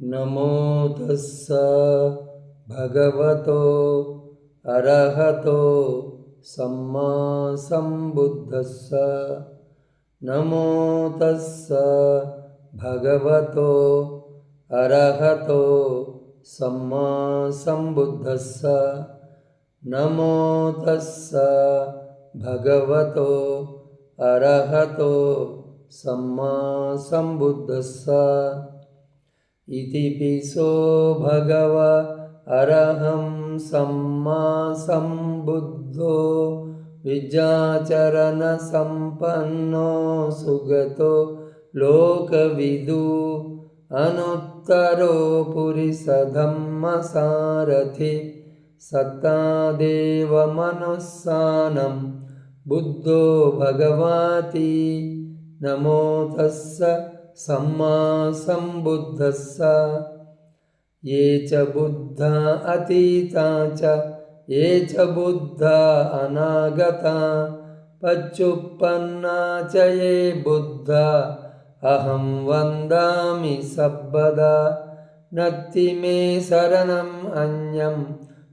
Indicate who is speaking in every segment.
Speaker 1: नमो तस्स भगवतो अरहतो सम्मा सम्बुद्धस्स। नमो तस्स भगवतो अरहतो सम्मा सम्बुद्धस्स। नमो तस्स भगवतो अरहतो सम्मा सम्बुद्धस्स। इति पिसो भगव अरहं सम्मा सम्बुद्धो विद्याचरण संपन्नो सुगतो लोकविदु अनुत्तरो पुरिसधम्मसारथि सत्तादेव मनुस्सानं बुद्धो भगवाति। नमो तस्स सम्मा सम्बुद्धस्स। ये च बुद्धा अतीता च ये च बुद्धा अनागता पच्चुपन्ना च ये बुद्धा अहं वन्दामि सर्वदा। नत्ति मे शरणम् अन्यं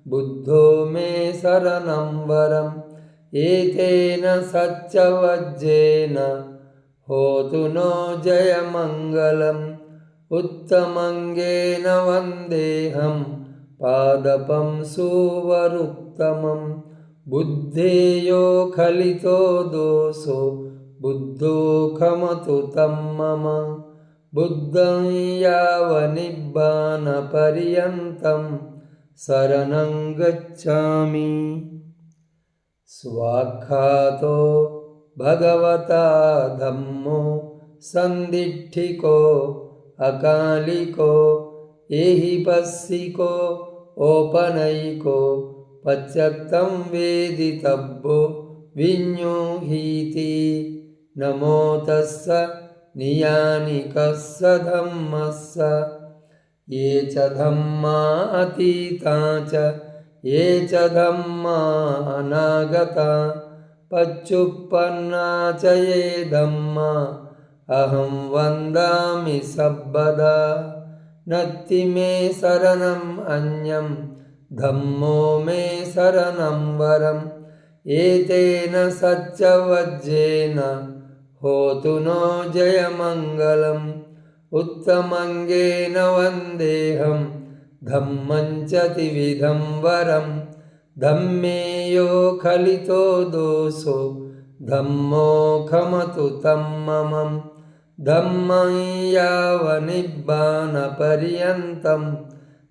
Speaker 1: बुद्धो मे शरणं वरम्। एतेन सच्चवज्जेन होतु नो जयमङ्गलम्। उत्तमङ्गेन वन्देऽहं पादपं सुवरुत्तमं। बुद्धेयो खलितो दोषो बुद्धो खमतु तं मम। बुद्धं यावन्निब्बानपर्यन्तं शरणं गच्छामि। स्वाख्यातो भगवता धम्मो सन्दिट्ठिको अकालिको एहिपस्सिको औपनयिको पश्चात्तं वेदितव्यो विඤ्ඤूहीति। नमो तस्स नियानिकस्स धम्मस्स। ये च धम्मा अतीता च ये च धम्मा अनागता पच्चुपन्ना च ये धम्मा अहं वन्दामि सर्वदा। नत्ति मे शरणम् अन्यं धम्मो मे शरणं वरम्। एतेन सच्चवज्जेन होतु नो जयमङ्गलम्। उत्तमङ्गेन वन्देऽहं धम्मं च त्रिविधं वरम्। धम्मे यो खलितो दोषो धम्मो खमतु तं मम। धम्मं यावन्निब्बानपर्यन्तं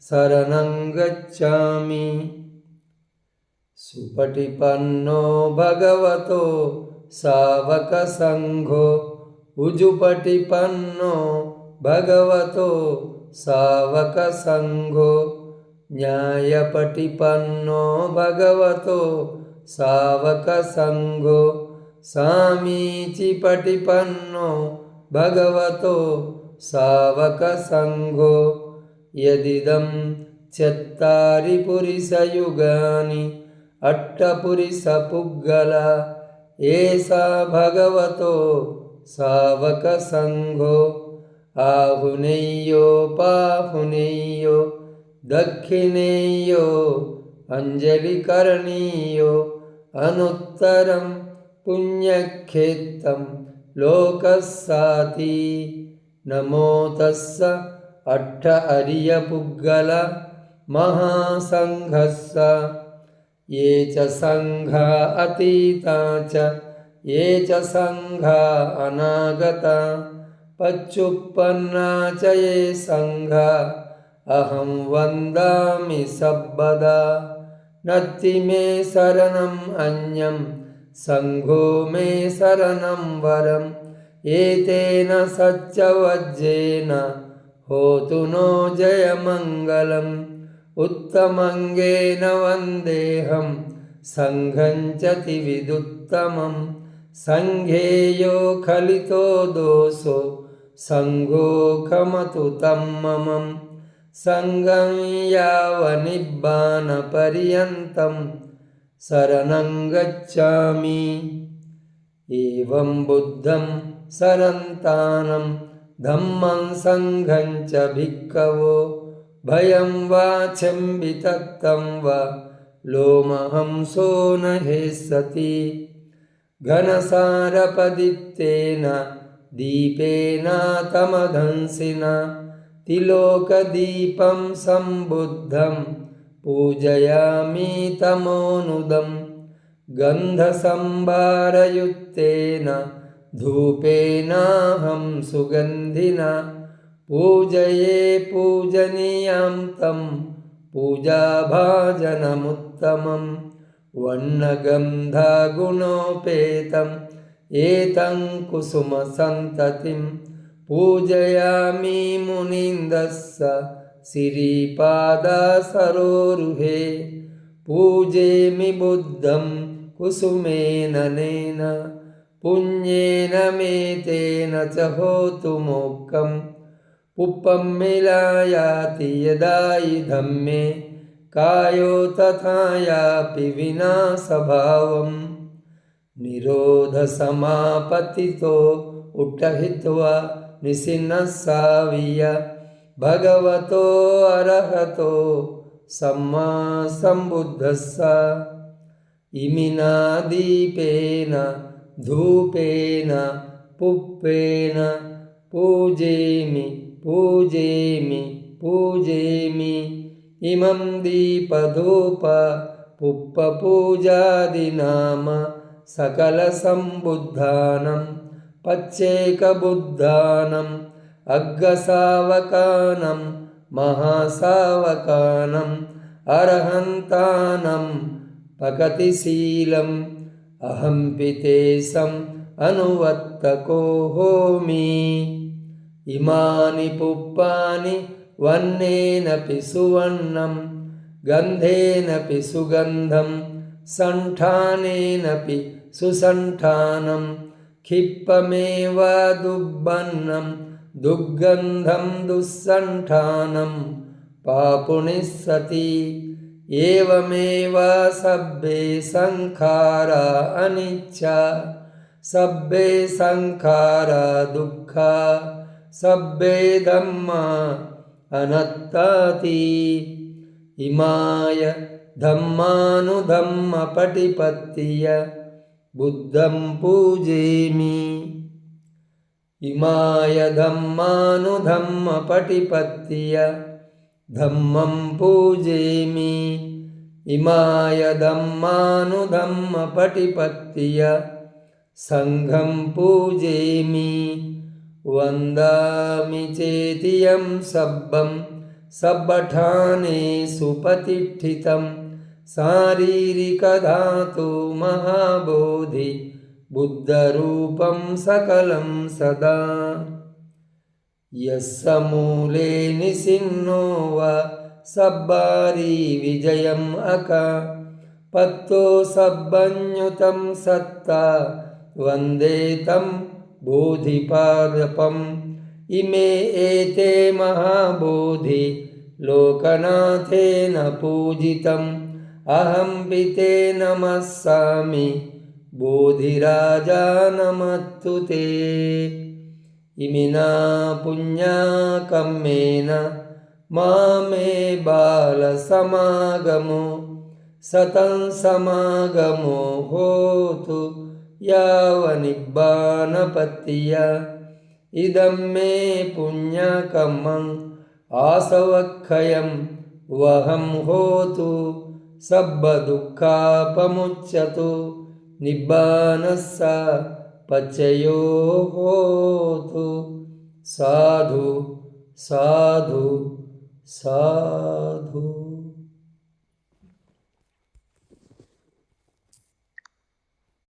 Speaker 1: शरणं गच्छामि। सुपटिपन्नो भगवतो सावकसङ्घो उजुपटिपन्नो भगवतो सावकसङ्घो। न्यायपटिपन्नो भगवतो सावकसङ्घो। सामीचिपटिपन्नो भगवतो सावकसङ्घो। यदिदं चत्तारि पुरुषयुगानि अट्टपुरुषपुद्गला एषा भगवतो सावकसङ्घो। आहुनेयो पाहुनेयो दक्षिणेयो अञ्जलिकरणीयो अनुत्तरं पुण्यक्षेत्रं लोकस्साति। नमो तस्स अट्ठ आर्यपुद्गल महासङ्घस्स। ये च सङ्घा अतीता च ये च सङ्घा अनागता पच्चुपन्ना च ये सङ्घा अहं वन्दामि सर्वदा। नत्ति मे शरणम् अन्यं सङ्घो मे शरणं वरम्। एतेन सच्चवज्जेन होतु नो जयमङ्गलम्। उत्तमङ्गेन वन्देऽहं सङ्घं च त्रिविधुत्तमं। सङ्घे यो खलितो दोषो सङ्घो खमतु तं मम। सङ्घं यावन्निब्बानपर्यन्तं शरणं गच्छामि। एवं बुद्धं शरन्तानं धम्मं संघं च भिक्खवो भयं वा चम्बितत्तं वा लोमहंसो न हेस्सति घनसारपदित्तेन दीपेन तमधंसिना तिलोकदीपं सम्बुद्धं पूजयामि तमोनुदं गन्धसंभारयुक्तेन धूपेनाहं सुगन्धिना पूजये पूजनीयं तं पूजाभाजनमुत्तमं वर्णगन्धगुणोपेतं एतं कुसुमसन्ततिं पूजयामि मुनीन्द्रस्य सिरीपादसरोरुहे पूजेमि बुद्धं कुसुमेननेन पुण्येन मेतेन च होतु मोक्षं पुप्पं मिलायाति यदा इदं मे कायो तथा यापि विनाशभावं निरोधसमापतितो उट्टहित्वा निसिन्नस्साविय भगवतो अरहतो सम्मा सम्बुद्धस्स इमिना दीपेन धूपेन पुप्पेन पूजेमि पूजेमि पूजेमि इमं दीपधूप पुप्पपूजादिनाम सकलसम्बुद्धानं पच्चेकबुद्धानम् अग्गसावकानं महासावकानम् अरहन्तानं पकतिशीलम् अहं पितेशम् अनुवत्तको होमि इमानि पुप्पानि वर्णेनपि सुवर्णं गन्धेनपि सुगन्धं सण्ठानेनपि सुसण्ठानं क्षिप्पमेव दुर्बन्नं दुर्गन्धं दुःसण्ठानं पापुनिस्सति एवमेव सब्बे संखारा अनिच्छा सब्बे संखारा दुःखा सब्बे धम्मा अनात्ताति इमाय धम्मानुधम्मपटिपत्तिय बुद्धं पूजेमि इमाय धम्मानुधम्मपटिपत्तिय धम्मं पूजेमि इमाय धम्मानुधम्मपटिपत्तिय संघं पूजेमि वन्दामि चेतियं सब्बं सब्बठानेषु प्रतिष्ठितं शारीरिकधातु महाबोधि बुद्धरूपं सकलं सदा यस्य मूले निसिन्नो वा सब्बारी विजयम् अका पत्तो सब्बन्युतं सत्ता वन्दे तं बोधिपादपम् इमे एते महाबोधि लोकनाथेन पूजितम् अहं पिते नमस्सामि बोधिराजा नमस्तु ते इमिना पुण्यकम्मेन मामे बालसमागमो सतं समागमो होतु यावनिब्बानपत्तिय इदं मे पुण्यकर्मं आसवक्षयं वहं होतु सब्बदुःखापमुच्यतु निब्बानस्स पच्चयो होतु साधु साधु साधु।